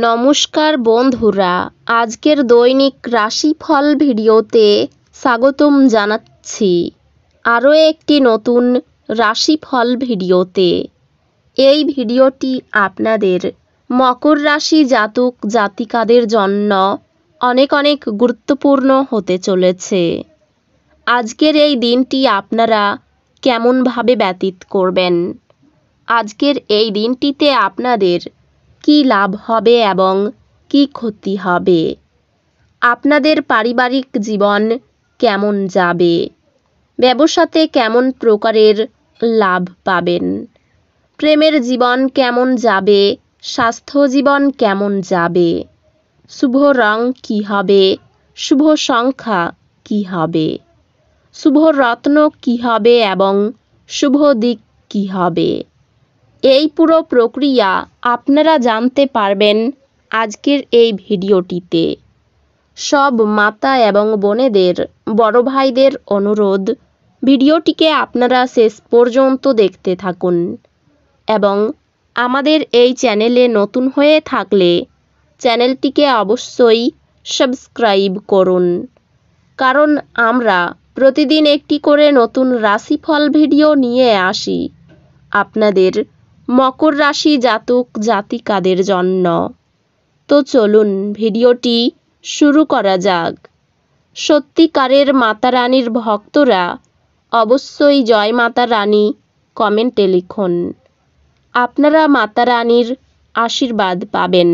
নমস্কার বন্ধুরা, আজকের দৈনিক রাশিফল ভিডিওতে স্বাগতম জানাচ্ছি আরও একটি নতুন রাশিফল ভিডিওতে। এই ভিডিওটি আপনাদের মকর রাশি জাতক জাতিকাদের জন্য অনেক অনেক গুরুত্বপূর্ণ হতে চলেছে। আজকের এই দিনটি আপনারা কেমনভাবে ব্যতীত করবেন, আজকের এই দিনটিতে আপনাদের কি লাভ হবে এবং কি ক্ষতি হবে, আপনাদের পারিবারিক জীবন কেমন যাবে, ব্যবসাতে কেমন প্রকারের লাভ পাবেন, প্রেমের জীবন কেমন যাবে, স্বাস্থ্য জীবন কেমন যাবে, শুভ রং কি হবে, শুভ সংখ্যা কি হবে, শুভ রত্ন কি হবে এবং শুভ দিক কি হবে, এই পুরো প্রক্রিয়া আপনারা জানতে পারবেন আজকের এই ভিডিওটিতে। সব মাতা এবং বোনেদের, বড় ভাইদের অনুরোধ, ভিডিওটিকে আপনারা শেষ পর্যন্ত দেখতে থাকুন এবং আমাদের এই চ্যানেলে নতুন হয়ে থাকলে চ্যানেলটিকে অবশ্যই সাবস্ক্রাইব করুন, কারণ আমরা প্রতিদিন একটি করে নতুন রাশিফল ভিডিও নিয়ে আসি আপনাদের মকর রাশি জাতক জাতিকাদের জন্য। তো চলুন ভিডিওটি শুরু করা যাক। সত্যিকারের মাতা রানীর ভক্তরা অবশ্যই জয় মাতা রানী কমেন্টে লিখুন। আপনারা মাতা রানীর আশীর্বাদ পাবেন,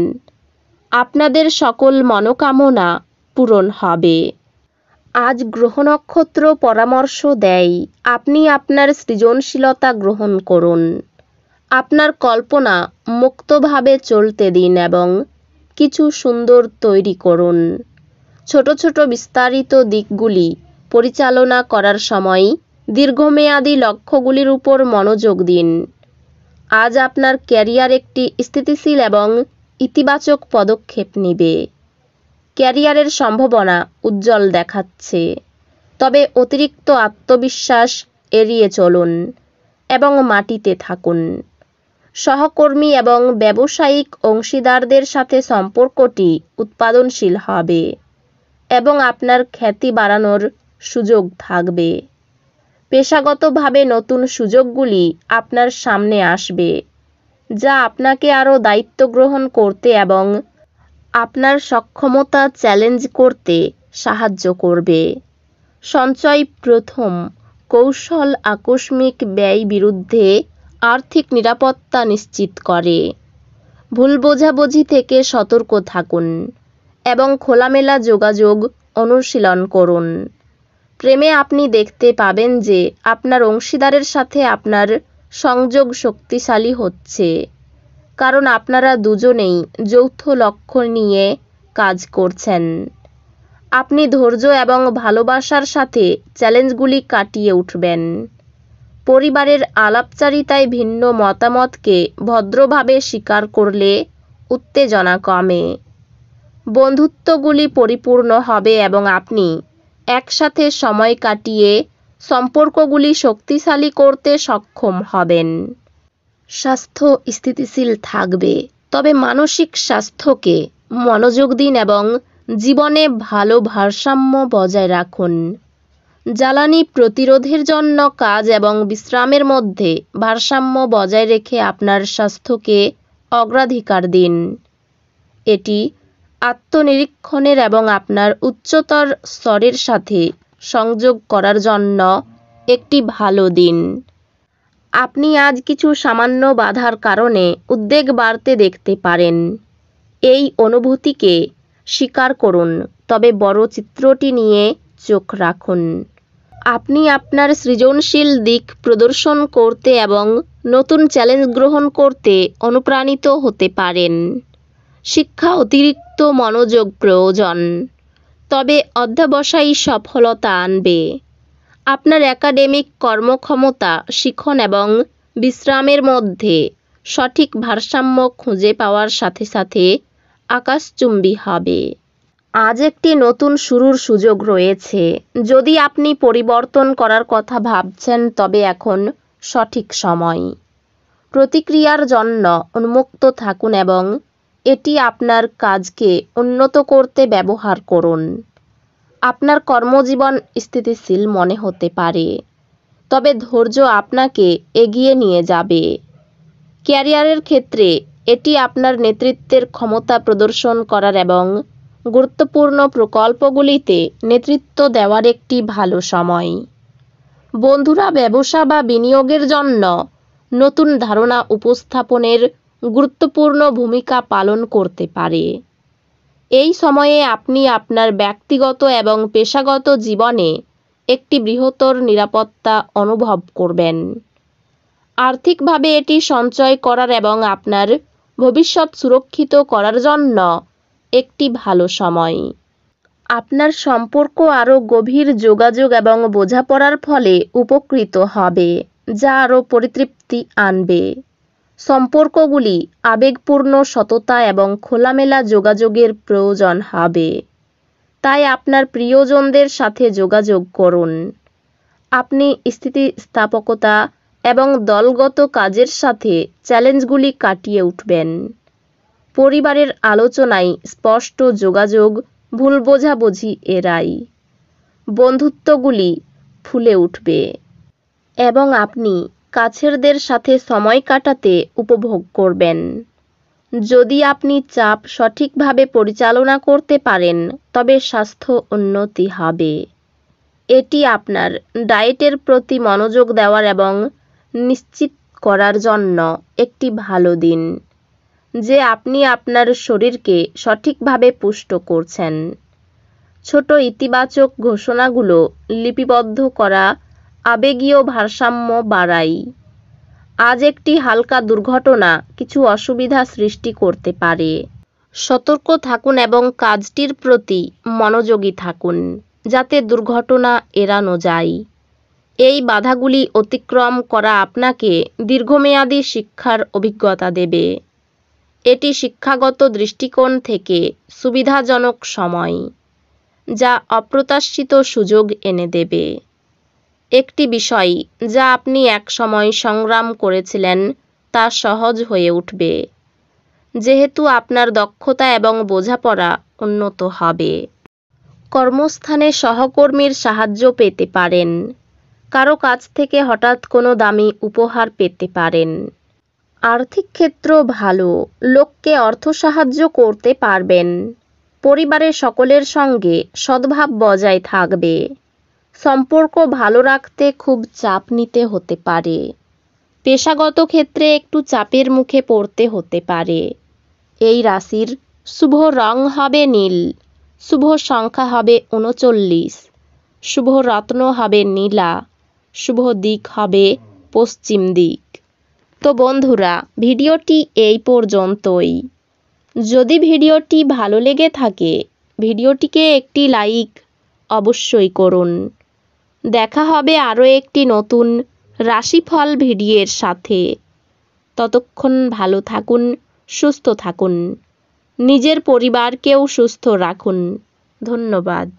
আপনাদের সকল মনোকামনা পূরণ হবে। আজ গ্রহ নক্ষত্র পরামর্শ দেয় আপনি আপনার সৃজনশীলতা গ্রহণ করুন, আপনার কল্পনা মুক্তভাবে চলতে দিন এবং কিছু সুন্দর তৈরি করুন। ছোট ছোট বিস্তারিত দিকগুলি পরিচালনা করার সময় দীর্ঘমেয়াদী লক্ষ্যগুলির উপর মনোযোগ দিন। আজ আপনার ক্যারিয়ার একটি স্থিতিশীল এবং ইতিবাচক পদক্ষেপ নেবে। ক্যারিয়ারের সম্ভাবনা উজ্জ্বল দেখাচ্ছে, তবে অতিরিক্ত আত্মবিশ্বাস এড়িয়ে চলুন এবং মাটিতে থাকুন। সহকর্মী এবং ব্যবসায়িক অংশীদারদের সাথে সম্পর্কটি উৎপাদনশীল হবে এবং আপনার খ্যাতি বাড়ানোর সুযোগ থাকবে। পেশাগতভাবে নতুন সুযোগগুলি আপনার সামনে আসবে, যা আপনাকে আরও দায়িত্ব গ্রহণ করতে এবং আপনার সক্ষমতা চ্যালেঞ্জ করতে সাহায্য করবে। সঞ্চয় প্রথম কৌশল আকস্মিক ব্যয় বিরুদ্ধে আর্থিক নিরাপত্তা নিশ্চিত করে। ভুল বোঝাবুঝি থেকে সতর্ক থাকুন এবং খোলামেলা যোগাযোগ অনুশীলন করুন। প্রেমে আপনি দেখতে পাবেন যে আপনার অংশীদারের সাথে আপনার সংযোগ শক্তিশালী হচ্ছে, কারণ আপনারা দুজনেই যৌথ লক্ষ্য নিয়ে কাজ করছেন। আপনি ধৈর্য এবং ভালোবাসার সাথে চ্যালেঞ্জগুলি কাটিয়ে উঠবেন। পরিবারের আলাপচারিতায় ভিন্ন মতামতকে ভদ্রভাবে স্বীকার করলে উত্তেজনা কমে। বন্ধুত্বগুলি পরিপূর্ণ হবে এবং আপনি একসাথে সময় কাটিয়ে সম্পর্কগুলি শক্তিশালী করতে সক্ষম হবেন। স্বাস্থ্য স্থিতিশীল থাকবে, তবে মানসিক স্বাস্থ্যকে মনোযোগ দিন এবং জীবনে ভালো ভারসাম্য বজায় রাখুন। জ্বালানি প্রতিরোধের জন্য কাজ এবং বিশ্রামের মধ্যে ভারসাম্য বজায় রেখে আপনার স্বাস্থ্যকে অগ্রাধিকার দিন। এটি আত্মনিরীক্ষণের এবং আপনার উচ্চতর স্তরের সাথে সংযোগ করার জন্য একটি ভালো দিন। আপনি আজ কিছু সামান্য বাধার কারণে উদ্বেগ বাড়তে দেখতে পারেন। এই অনুভূতিকে স্বীকার করুন, তবে বড় চিত্রটি নিয়ে চোখ রাখুন। আপনি আপনার সৃজনশীল দিক প্রদর্শন করতে এবং নতুন চ্যালেঞ্জ গ্রহণ করতে অনুপ্রাণিত হতে পারেন। শিক্ষা অতিরিক্ত মনোযোগ প্রয়োজন, তবে অধ্যবসায়ী সফলতা আনবে। আপনার একাডেমিক কর্মক্ষমতা শিখন এবং বিশ্রামের মধ্যে সঠিক ভারসাম্য খুঁজে পাওয়ার সাথে সাথে আকাশচুম্বী হবে। আজ একটি নতুন শুরুর সুযোগ রয়েছে। যদি আপনি পরিবর্তন করার কথা ভাবছেন, তবে এখন সঠিক সময়। প্রতিক্রিয়ার জন্য উন্মুক্ত থাকুন এবং এটি আপনার কাজকে উন্নত করতে ব্যবহার করুন। আপনার কর্মজীবন স্থিতিশীল মনে হতে পারে, তবে ধৈর্য আপনাকে এগিয়ে নিয়ে যাবে। ক্যারিয়ারের ক্ষেত্রে এটি আপনার নেতৃত্বের ক্ষমতা প্রদর্শন করার এবং গুরুত্বপূর্ণ প্রকল্পগুলিতে নেতৃত্ব দেওয়ার একটি ভালো সময়। বন্ধুরা, ব্যবসা বা বিনিয়োগের জন্য নতুন ধারণা উপস্থাপনের গুরুত্বপূর্ণ ভূমিকা পালন করতে পারে। এই সময়ে আপনি আপনার ব্যক্তিগত এবং পেশাগত জীবনে একটি বৃহত্তর নিরাপত্তা অনুভব করবেন। আর্থিকভাবে এটি সঞ্চয় করার এবং আপনার ভবিষ্যৎ সুরক্ষিত করার জন্য একটি ভালো সময়। আপনার সম্পর্ক আরও গভীর যোগাযোগ এবং বোঝাপড়ার ফলে উপকৃত হবে, যা আরও পরিতৃপ্তি আনবে। সম্পর্কগুলি আবেগপূর্ণ, সততা এবং খোলামেলা যোগাযোগের প্রয়োজন হবে, তাই আপনার প্রিয়জনদের সাথে যোগাযোগ করুন। আপনি স্থিতিস্থাপকতা এবং দলগত কাজের সাথে চ্যালেঞ্জগুলি কাটিয়ে উঠবেন। পরিবারের আলোচনায় স্পষ্ট যোগাযোগ, ভুল বোঝাবুঝি এড়াই। বন্ধুত্বগুলি ফুলে উঠবে এবং আপনি কাছেরদের সাথে সময় কাটাতে উপভোগ করবেন। যদি আপনি চাপ সঠিকভাবে পরিচালনা করতে পারেন, তবে স্বাস্থ্য উন্নতি হবে। এটি আপনার ডায়েটের প্রতি মনোযোগ দেওয়ার এবং নিশ্চিত করার জন্য একটি ভালো দিন যে আপনি আপনার শরীরকে সঠিকভাবে পুষ্ট করছেন। ছোট ইতিবাচক ঘোষণাগুলো লিপিবদ্ধ করা আবেগীয় ভারসাম্য বাড়ায়। আজ একটি হালকা দুর্ঘটনা কিছু অসুবিধা সৃষ্টি করতে পারে। সতর্ক থাকুন এবং কাজটির প্রতি মনোযোগী থাকুন যাতে দুর্ঘটনা এড়ানো যায়। এই বাধাগুলি অতিক্রম করা আপনাকে দীর্ঘমেয়াদী শিক্ষার অভিজ্ঞতা দেবে। এটি শিক্ষাগত দৃষ্টিকোণ থেকে সুবিধাজনক সময়, যা অপ্রত্যাশিত সুযোগ এনে দেবে। একটি বিষয় যা আপনি একসময় সংগ্রাম করেছিলেন তা সহজ হয়ে উঠবে, যেহেতু আপনার দক্ষতা এবং বোঝাপড়া উন্নত হবে। কর্মস্থানে সহকর্মীর সাহায্য পেতে পারেন। কারো কাছ থেকে হঠাৎ কোনো দামি উপহার পেতে পারেন। আর্থিক ক্ষেত্র ভালো, লোককে অর্থ সাহায্য করতে পারবেন। পরিবারের সকলের সঙ্গে সদ্ভাব বজায় থাকবে। সম্পর্ক ভালো রাখতে খুব চাপ নিতে হতে পারে। পেশাগত ক্ষেত্রে একটু চাপের মুখে পড়তে হতে পারে। এই রাশির শুভ রং হবে নীল, শুভ সংখ্যা হবে 39, শুভ রত্ন হবে নীলা, শুভ দিক হবে পশ্চিম দিক। তো বন্ধুরা, ভিডিওটি এই পর্যন্তই। যদি ভিডিওটি ভালো লেগে থাকে, ভিডিওটিকে একটি লাইক অবশ্যই করুন। দেখা হবে আরও একটি নতুন রাশিফল ভিডিওর সাথে। ততক্ষণ ভালো থাকুন, সুস্থ থাকুন, নিজের পরিবারকেও সুস্থ রাখুন। ধন্যবাদ।